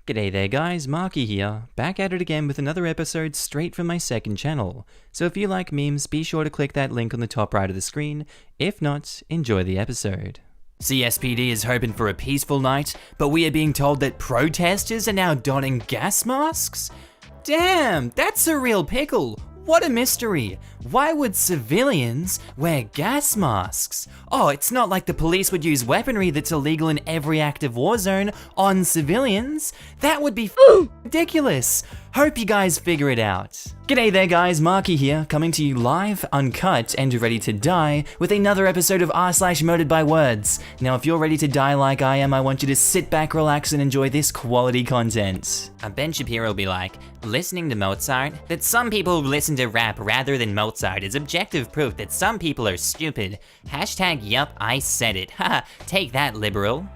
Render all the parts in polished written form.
G'day there guys, Markee here, back at it again with another episode straight from my second channel. So if you like memes, be sure to click that link on the top right of the screen. If not, enjoy the episode. CSPD is hoping for a peaceful night, but we are being told that protesters are now donning gas masks? Damn, that's a real pickle. What a mystery. Why would civilians wear gas masks? Oh, it's not like the police would use weaponry that's illegal in every active war zone on civilians. That would be ridiculous. Hope you guys figure it out. G'day there guys, Markee here, coming to you live, uncut, and ready to die with another episode of r/MurderedByWords. Now if you're ready to die like I am, I want you to sit back, relax, and enjoy this quality content. Ben Shapiro will be like, listening to Mozart? That some people listen to rap rather than Mozart is objective proof that some people are stupid. Hashtag yup, I said it. Haha, take that liberal.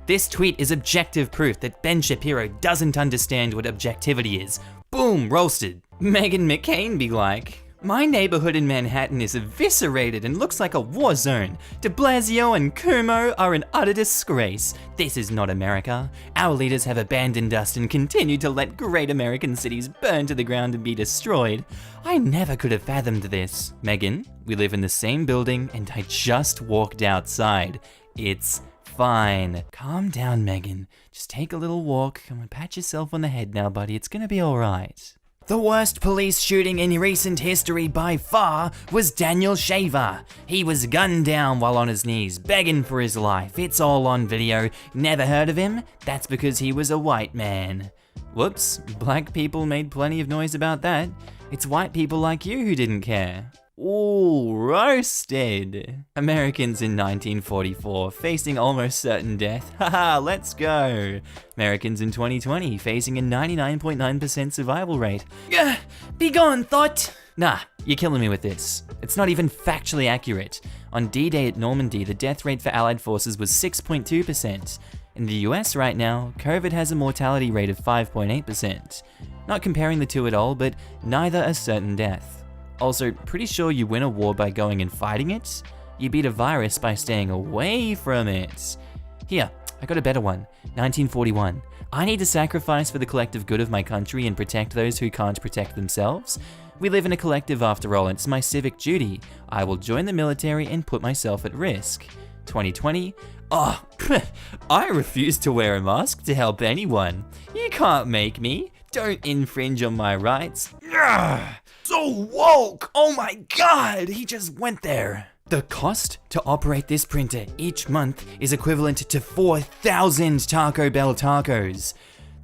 This tweet is objective proof that Ben Shapiro doesn't understand what objectivity is. Boom, roasted. Meghan McCain be like, my neighborhood in Manhattan is eviscerated and looks like a war zone. De Blasio and Cuomo are an utter disgrace. This is not America. Our leaders have abandoned us and continue to let great American cities burn to the ground and be destroyed. I never could have fathomed this. Meghan, we live in the same building and I just walked outside. It's fine. Calm down, Meghan. Just take a little walk. Come on, pat yourself on the head now, buddy. It's gonna be alright. The worst police shooting in recent history by far was Daniel Shaver. He was gunned down while on his knees, begging for his life. It's all on video. Never heard of him? That's because he was a white man. Whoops, black people made plenty of noise about that. It's white people like you who didn't care. Ooh, roasted. Americans in 1944 facing almost certain death. Haha, let's go. Americans in 2020 facing a 99.9% survival rate. Be gone, thought. Nah, you're killing me with this. It's not even factually accurate. On D-Day at Normandy, the death rate for Allied forces was 6.2%. In the US right now, COVID has a mortality rate of 5.8%. Not comparing the two at all, but neither a certain death. Also, pretty sure you win a war by going and fighting it. You beat a virus by staying away from it. Here, I got a better one. 1941. I need to sacrifice for the collective good of my country and protect those who can't protect themselves. We live in a collective after all, and it's my civic duty. I will join the military and put myself at risk. 2020. Oh, I refuse to wear a mask to help anyone. You can't make me. Don't infringe on my rights. So woke! Oh my god, he just went there. The cost to operate this printer each month is equivalent to 4,000 Taco Bell tacos.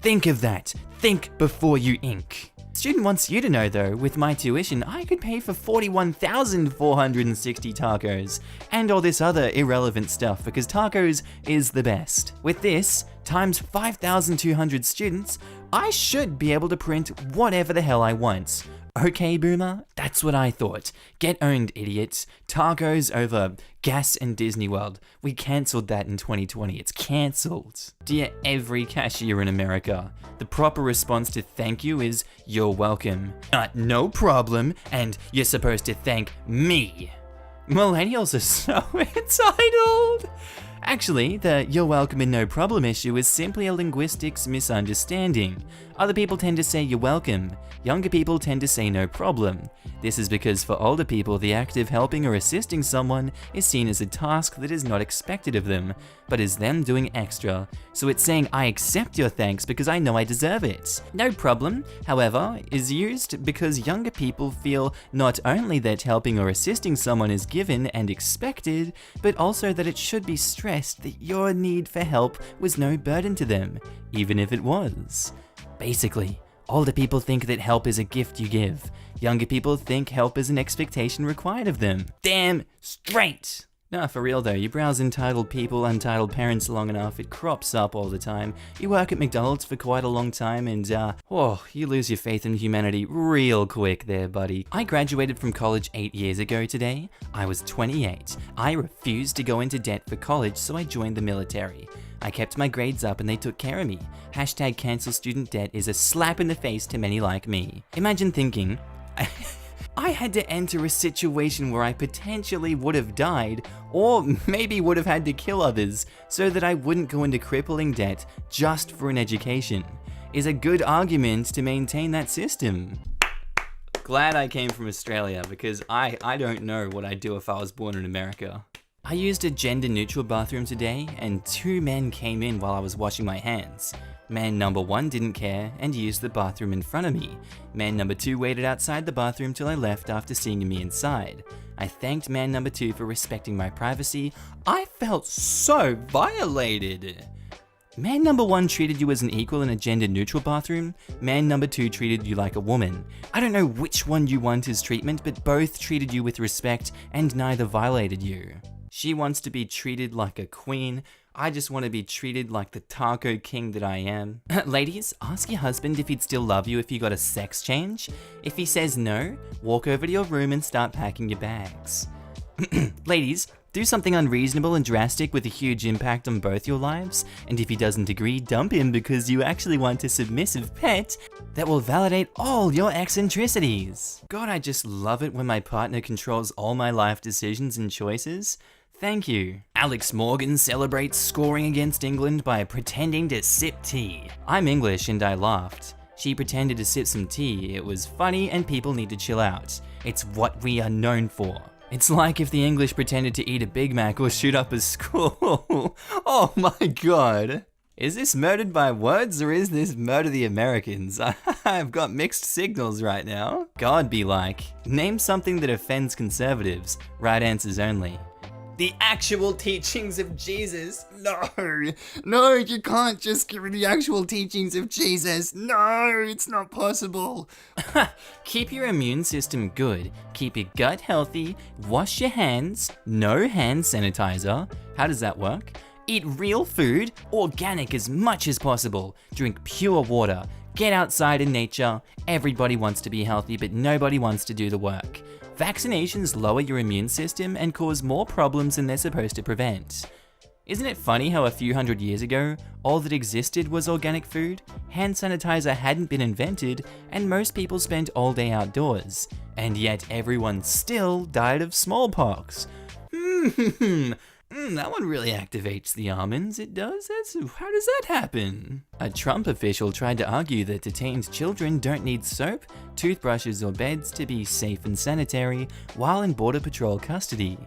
Think of that. Think before you ink. Student wants you to know though, with my tuition, I could pay for 41,460 tacos, and all this other irrelevant stuff because tacos is the best. With this, times 5,200 students, I should be able to print whatever the hell I want. Okay, boomer, that's what I thought. Get owned, idiots. Tacos over gas and Disney World. We cancelled that in 2020. It's cancelled. Dear every cashier in America, the proper response to thank you is, you're welcome. Not no problem, and you're supposed to thank me. Millennials are so entitled. Actually, the you're welcome and no problem issue is simply a linguistics misunderstanding. Other people tend to say you're welcome. Younger people tend to say no problem. This is because for older people, the act of helping or assisting someone is seen as a task that is not expected of them, but is them doing extra. So it's saying I accept your thanks because I know I deserve it. No problem, however, is used because younger people feel not only that helping or assisting someone is given and expected, but also that it should be stressed that your need for help was no burden to them, even if it was. Basically, older people think that help is a gift you give. Younger people think help is an expectation required of them. Damn straight! Nah, for real though, you browse entitled people, untitled parents long enough, it crops up all the time. You work at McDonald's for quite a long time and you lose your faith in humanity real quick there, buddy. I graduated from college 8 years ago today. I was 28. I refused to go into debt for college, so I joined the military. I kept my grades up and they took care of me. Hashtag cancel student debt is a slap in the face to many like me. Imagine thinking, I had to enter a situation where I potentially would have died, or maybe would have had to kill others, so that I wouldn't go into crippling debt just for an education. is a good argument to maintain that system. Glad I came from Australia, because I don't know what I'd do if I was born in America. I used a gender-neutral bathroom today, and 2 men came in while I was washing my hands. Man number 1 didn't care and used the bathroom in front of me. Man number 2 waited outside the bathroom till I left after seeing me inside. I thanked man number 2 for respecting my privacy. I felt so violated. Man number 1 treated you as an equal in a gender-neutral bathroom. Man number 2 treated you like a woman. I don't know which one you want as treatment, but both treated you with respect and neither violated you. She wants to be treated like a queen. I just want to be treated like the taco king that I am. Ladies, ask your husband if he'd still love you if you got a sex change. If he says no, walk over to your room and start packing your bags. Ladies, do something unreasonable and drastic with a huge impact on both your lives, and if he doesn't agree, dump him because you actually want a submissive pet that will validate all your eccentricities. God, I just love it when my partner controls all my life decisions and choices. Thank you. Alex Morgan celebrates scoring against England by pretending to sip tea. I'm English and I laughed. She pretended to sip some tea. It was funny and people need to chill out. It's what we are known for. It's like if the English pretended to eat a Big Mac or shoot up a school. Oh my god. Is this Murdered by Words or is this Murder the Americans? I've got mixed signals right now. God be like, name something that offends conservatives. Right answers only. The actual teachings of Jesus. No, you can't just give me the actual teachings of Jesus. No, it's not possible. Keep your immune system good. Keep your gut healthy. Wash your hands. No hand sanitizer. How does that work? Eat real food, organic as much as possible. Drink pure water. Get outside in nature. Everybody wants to be healthy, but nobody wants to do the work. Vaccinations lower your immune system and cause more problems than they're supposed to prevent. Isn't it funny how a few hundred years ago, all that existed was organic food, hand sanitizer hadn't been invented, and most people spent all day outdoors, and yet everyone still died of smallpox? That one really activates the almonds, it does? How does that happen? A Trump official tried to argue that detained children don't need soap, toothbrushes or beds to be safe and sanitary while in Border Patrol custody.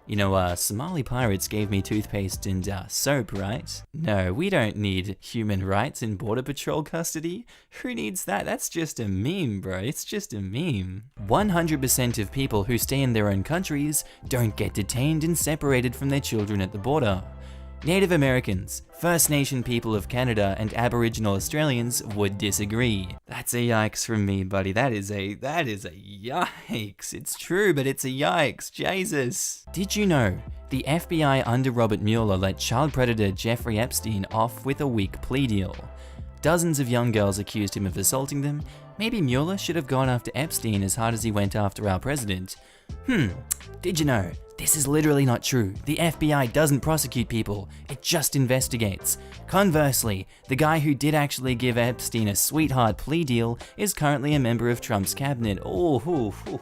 You know, Somali pirates gave me toothpaste and soap, right? No, we don't need human rights in Border Patrol custody. Who needs that? That's just a meme, bro. It's just a meme. 100% of people who stay in their own countries don't get detained and separated from their children at the border. Native Americans, First Nation people of Canada, and Aboriginal Australians would disagree. That's a yikes from me, buddy. That is a yikes. It's true, but it's a yikes. Jesus. Did you know the FBI under Robert Mueller let child predator Jeffrey Epstein off with a weak plea deal? Dozens of young girls accused him of assaulting them. Maybe Mueller should have gone after Epstein as hard as he went after our president. Did you know? This is literally not true. The FBI doesn't prosecute people, it just investigates. Conversely, the guy who did actually give Epstein a sweetheart plea deal is currently a member of Trump's cabinet. A lot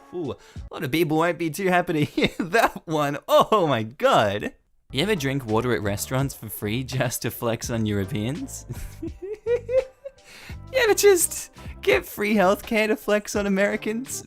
of people won't be too happy to hear that one. Oh my god. You ever drink water at restaurants for free just to flex on Europeans? You ever just get free healthcare to flex on Americans?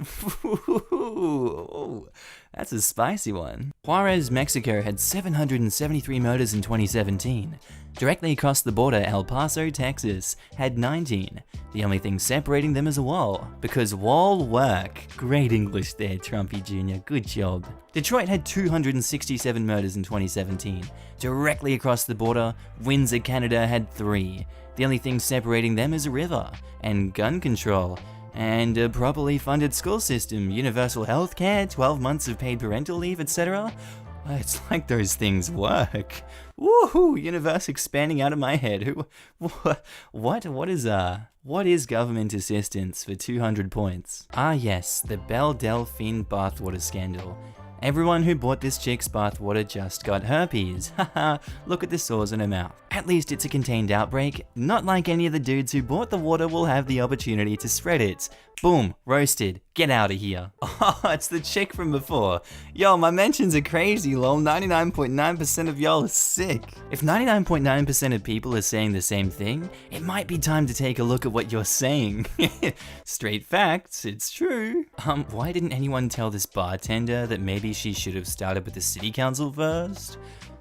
That's a spicy one. Juarez, Mexico had 773 murders in 2017. Directly across the border, El Paso, Texas had 19. The only thing separating them is a wall, because wall work. Great English there, Trumpy Jr., good job. Detroit had 267 murders in 2017. Directly across the border, Windsor, Canada had 3. The only thing separating them is a river, and gun control. And a properly funded school system, universal healthcare, 12 months of paid parental leave, etc. It's like those things work. Woohoo! Universe expanding out of my head. What is government assistance for 200 points? Ah yes, the Belle Delphine bathwater scandal. Everyone who bought this chick's bathwater just got herpes. Haha, look at the sores on her mouth. At least it's a contained outbreak, not like any of the dudes who bought the water will have the opportunity to spread it. Boom, roasted. Get out of here. Oh, it's the chick from before. Yo, my mentions are crazy, lol. 99.9% of y'all are sick. If 99.9% of people are saying the same thing, it might be time to take a look at what you're saying. Straight facts, it's true. Why didn't anyone tell this bartender that maybe she should have started with the city council first?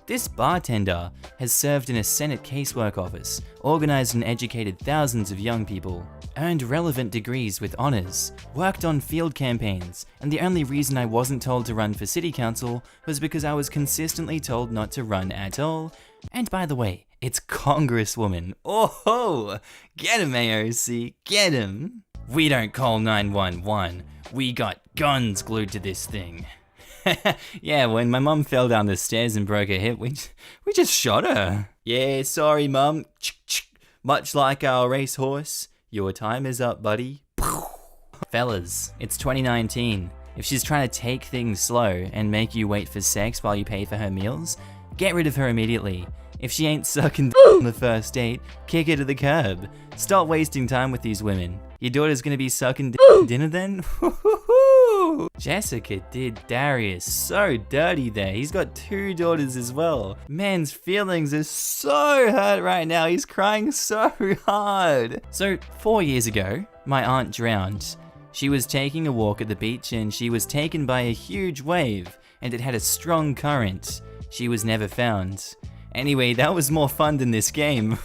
This bartender has served in a Senate casework office, organized and educated thousands of young people, earned relevant degrees with honors, worked on field campaigns, and the only reason I wasn't told to run for city council was because I was consistently told not to run at all. And by the way, it's Congresswoman. Oh ho! Get him, AOC, get him! We don't call 911, we got guns glued to this thing. Yeah, when my mum fell down the stairs and broke her hip, we just shot her. Yeah, sorry mum. Much like our racehorse, your time is up, buddy. Fellas, it's 2019. If she's trying to take things slow and make you wait for sex while you pay for her meals, get rid of her immediately. If she ain't sucking on the first date, kick her to the curb. Stop wasting time with these women. Your daughter's gonna be sucking dinner then? Jessica did Darius so dirty there. He's got 2 daughters as well. Man's feelings are so hurt right now. He's crying so hard. So 4 years ago, my aunt drowned. She was taking a walk at the beach and she was taken by a huge wave and it had a strong current. She was never found. Anyway, that was more fun than this game.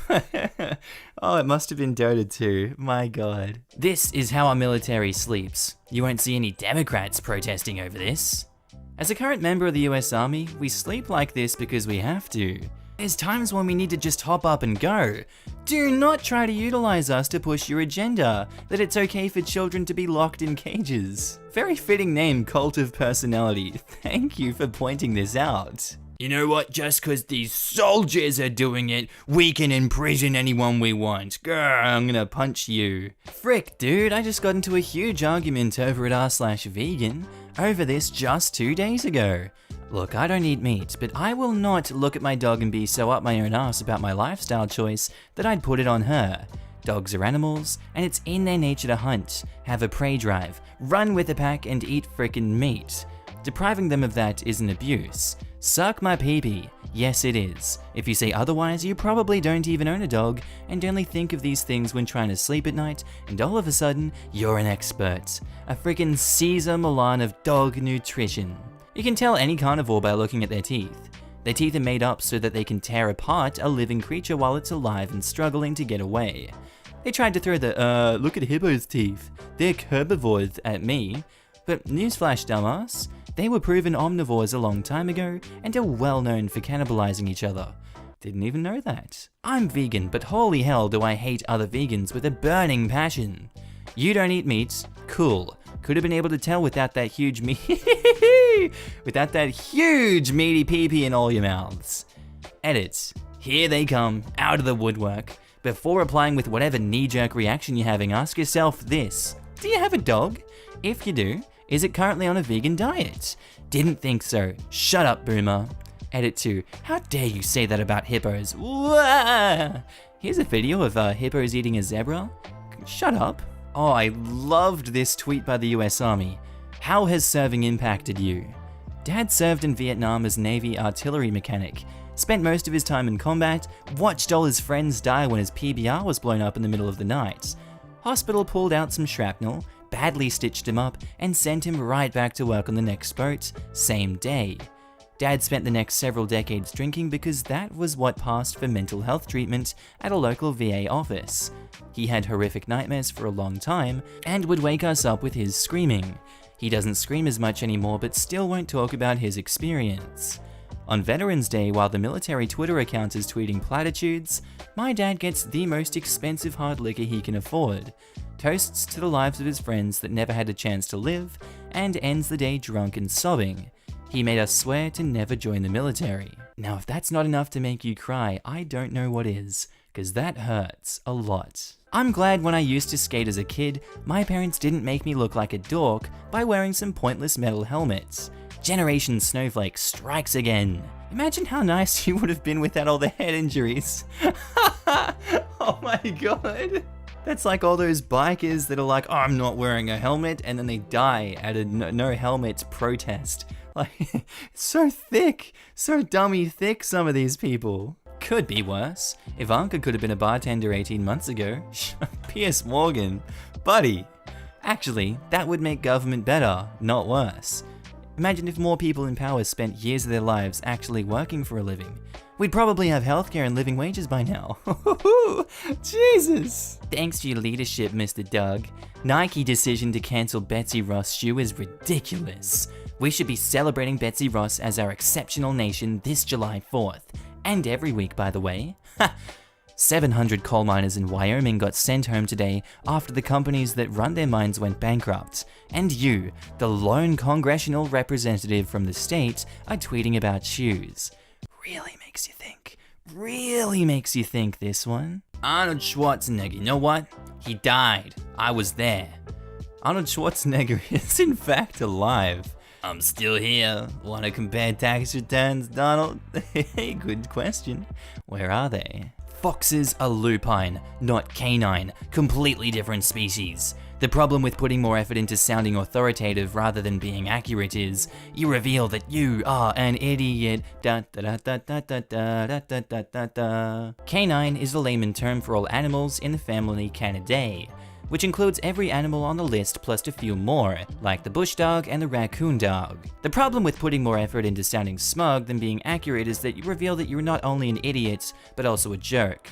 Oh, it must have been Dota 2, my god. This is how our military sleeps. You won't see any Democrats protesting over this. As a current member of the US Army, we sleep like this because we have to. There's times when we need to just hop up and go. Do not try to utilize us to push your agenda, that it's okay for children to be locked in cages. Very fitting name, Cult of Personality. Thank you for pointing this out. You know what, just cause these soldiers are doing it, we can imprison anyone we want. Grr, I'm gonna punch you. Frick, dude, I just got into a huge argument over at r/vegan over this just 2 days ago. Look, I don't eat meat, but I will not look at my dog and be so up my own ass about my lifestyle choice that I'd put it on her. Dogs are animals, and it's in their nature to hunt, have a prey drive, run with a pack, and eat frickin' meat. Depriving them of that is an abuse. Suck my pee-pee. Yes, it is. If you say otherwise, you probably don't even own a dog and only think of these things when trying to sleep at night, and all of a sudden, you're an expert. A freaking Caesar Milan of dog nutrition. You can tell any carnivore by looking at their teeth. Their teeth are made up so that they can tear apart a living creature while it's alive and struggling to get away. They tried to throw the, look at hippo's teeth, they're herbivores at me, but newsflash dumbass, they were proven omnivores a long time ago and are well known for cannibalizing each other. Didn't even know that. I'm vegan, but holy hell do I hate other vegans with a burning passion. You don't eat meat? Cool. Could have been able to tell without that huge without that huge meaty pee-pee in all your mouths. Edits. Here they come, out of the woodwork. Before replying with whatever knee-jerk reaction you're having, ask yourself this. Do you have a dog? If you do, is it currently on a vegan diet? Didn't think so. Shut up, boomer. Edit 2. How dare you say that about hippos? Wah! Here's a video of hippos eating a zebra. Shut up. Oh, I loved this tweet by the US Army. How has serving impacted you? Dad served in Vietnam as Navy artillery mechanic. Spent most of his time in combat, watched all his friends die when his PBR was blown up in the middle of the night. Hospital pulled out some shrapnel, badly stitched him up, and sent him right back to work on the next boat, same day. Dad spent the next several decades drinking because that was what passed for mental health treatment at a local VA office. He had horrific nightmares for a long time and would wake us up with his screaming. He doesn't scream as much anymore but still won't talk about his experience. On Veterans Day, while the military Twitter account is tweeting platitudes, my dad gets the most expensive hard liquor he can afford, toasts to the lives of his friends that never had a chance to live, and ends the day drunk and sobbing. He made us swear to never join the military. Now, if that's not enough to make you cry, I don't know what is, because that hurts a lot. I'm glad when I used to skate as a kid, my parents didn't make me look like a dork by wearing some pointless metal helmets. Generation Snowflake strikes again. Imagine how nice you would have been without all the head injuries. Oh my god. That's like all those bikers that are like, oh, I'm not wearing a helmet, and then they die at a no helmet protest. Like, so thick, so dummy thick, some of these people. Could be worse. Ivanka could have been a bartender 18 months ago. Piers Morgan, buddy. Actually, that would make government better, not worse. Imagine if more people in power spent years of their lives actually working for a living. We'd probably have healthcare and living wages by now. Jesus! Thanks for your leadership, Mr. Doug. Nike decision to cancel Betsy Ross' shoe is ridiculous. We should be celebrating Betsy Ross as our exceptional nation this July 4th. And every week, by the way. 700 coal miners in Wyoming got sent home today after the companies that run their mines went bankrupt. And you, the lone congressional representative from the state, are tweeting about shoes. Really makes you think. Really makes you think, this one. Arnold Schwarzenegger, you know what? He died. I was there. Arnold Schwarzenegger is in fact alive. I'm still here. Want to compare tax returns, Donald? Hey, good question. Where are they? Foxes are lupine, not canine. Completely different species. The problem with putting more effort into sounding authoritative rather than being accurate is, you reveal that you are an idiot. Da da da da da da da da da da da. Canine is the layman term for all animals in the family Canidae, which includes every animal on the list plus a few more, like the bush dog and the raccoon dog. The problem with putting more effort into sounding smug than being accurate is that you reveal that you're not only an idiot, but also a jerk.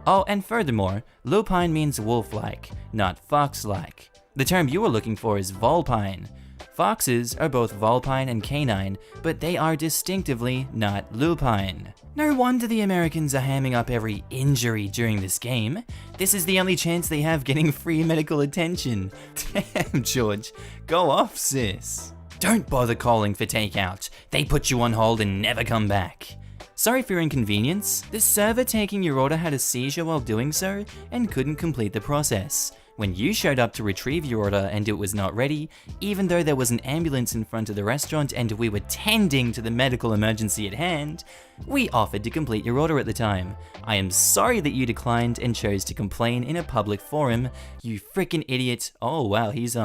Oh, and furthermore, lupine means wolf-like, not fox-like. The term you were looking for is vulpine. Foxes are both vulpine and canine, but they are distinctively not lupine. No wonder the Americans are hamming up every injury during this game. This is the only chance they have getting free medical attention. Damn, George. Go off, sis. Don't bother calling for takeout. They put you on hold and never come back. Sorry for your inconvenience. The server taking your order had a seizure while doing so and couldn't complete the process. When you showed up to retrieve your order and it was not ready, even though there was an ambulance in front of the restaurant and we were tending to the medical emergency at hand, we offered to complete your order at the time. I am sorry that you declined and chose to complain in a public forum, you frickin' idiot. Oh wow, he's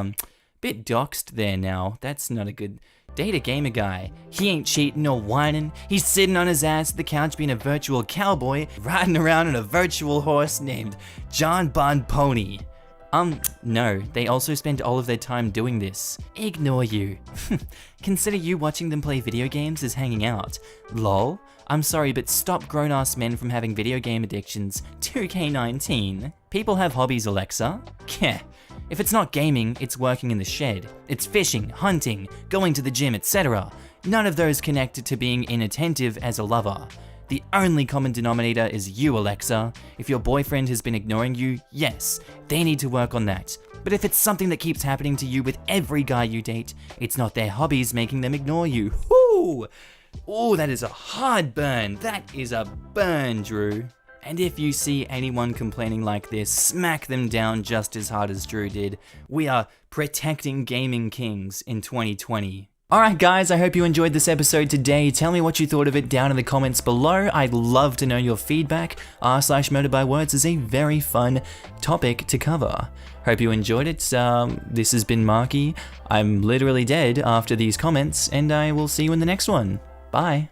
bit doxed there now. That's not a good... Date a gamer guy. He ain't cheating or whining. He's sitting on his ass at the couch being a virtual cowboy, riding around on a virtual horse named John Bon Pony. No, they also spend all of their time doing this. Ignore you. Consider you watching them play video games as hanging out. Lol. I'm sorry, but stop grown-ass men from having video game addictions. 2K19. People have hobbies, Alexa. Yeah. If it's not gaming, it's working in the shed. It's fishing, hunting, going to the gym, etc. None of those connected to being inattentive as a lover. The only common denominator is you, Alexa. If your boyfriend has been ignoring you, yes, they need to work on that. But if it's something that keeps happening to you with every guy you date, it's not their hobbies making them ignore you. Whoo! Oh, that is a hard burn. That is a burn, Drew. And if you see anyone complaining like this, smack them down just as hard as Drew did. We are protecting gaming kings in 2020. Alright guys, I hope you enjoyed this episode today. Tell me what you thought of it down in the comments below. I'd love to know your feedback. r/MurderedByWords is a very fun topic to cover. Hope you enjoyed it. This has been Markee. I'm literally dead after these comments, and I will see you in the next one. Bye.